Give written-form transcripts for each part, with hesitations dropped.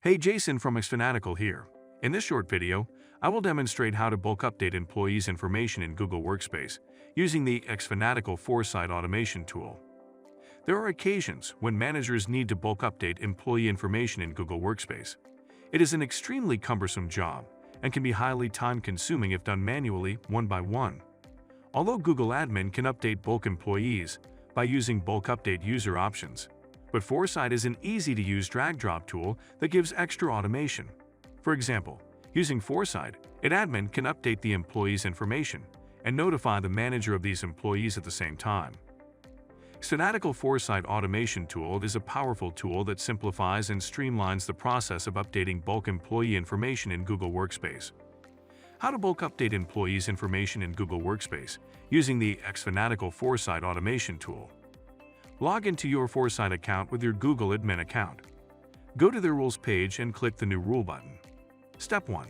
Hey, Jason from xFanatical here. In this short video, I will demonstrate how to bulk update employees' information in Google Workspace using the xFanatical Foresight Automation tool. There are occasions when managers need to bulk update employee information in Google Workspace. It is an extremely cumbersome job and can be highly time-consuming if done manually, one by one. Although Google Admin can update bulk employees by using bulk update user options, but Foresight is an easy-to-use drag-drop tool that gives extra automation. For example, using Foresight, an admin can update the employee's information and notify the manager of these employees at the same time. xFanatical Foresight Automation tool is a powerful tool that simplifies and streamlines the process of updating bulk employee information in Google Workspace. How to bulk update employees' information in Google Workspace using the xFanatical Foresight Automation tool. Log into your Foresight account with your Google admin account. Go to the Rules page and click the New Rule button. Step 1.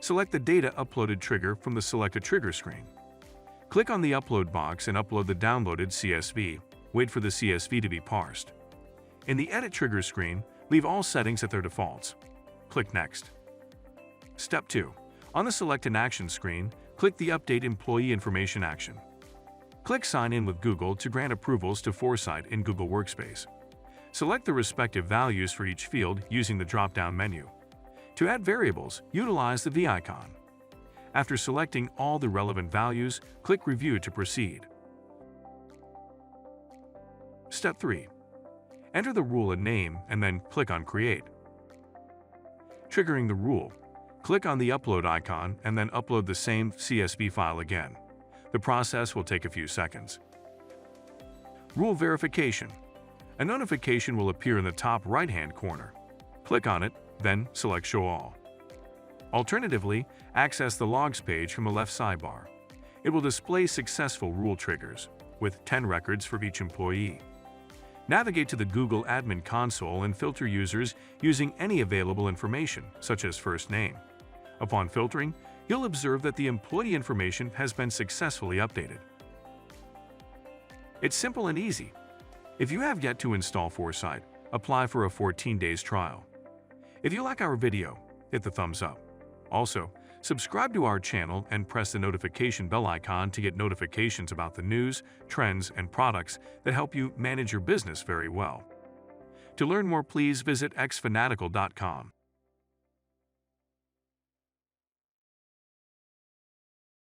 Select the Data Uploaded trigger from the Select a Trigger screen. Click on the Upload box and upload the downloaded CSV. Wait for the CSV to be parsed. In the Edit Trigger screen, leave all settings at their defaults. Click Next. Step 2. On the Select an Action screen, click the Update Employee Information action. Click Sign in with Google to grant approvals to Foresight in Google Workspace. Select the respective values for each field using the drop-down menu. To add variables, utilize the V icon. After selecting all the relevant values, click Review to proceed. Step 3. Enter the rule and name and then click on Create. Triggering the rule, click on the Upload icon and then upload the same CSV file again. The process will take a few seconds. Rule Verification. A notification will appear in the top right-hand corner. Click on it, then select Show All. Alternatively, access the Logs page from the left sidebar. It will display successful rule triggers, with 10 records for each employee. Navigate to the Google Admin Console and filter users using any available information, such as first name. Upon filtering, you'll observe that the employee information has been successfully updated. It's simple and easy. If you have yet to install Foresight, apply for a 14-day trial. If you like our video, hit the thumbs up. Also, subscribe to our channel and press the notification bell icon to get notifications about the news, trends, and products that help you manage your business very well. To learn more, please visit xfanatical.com.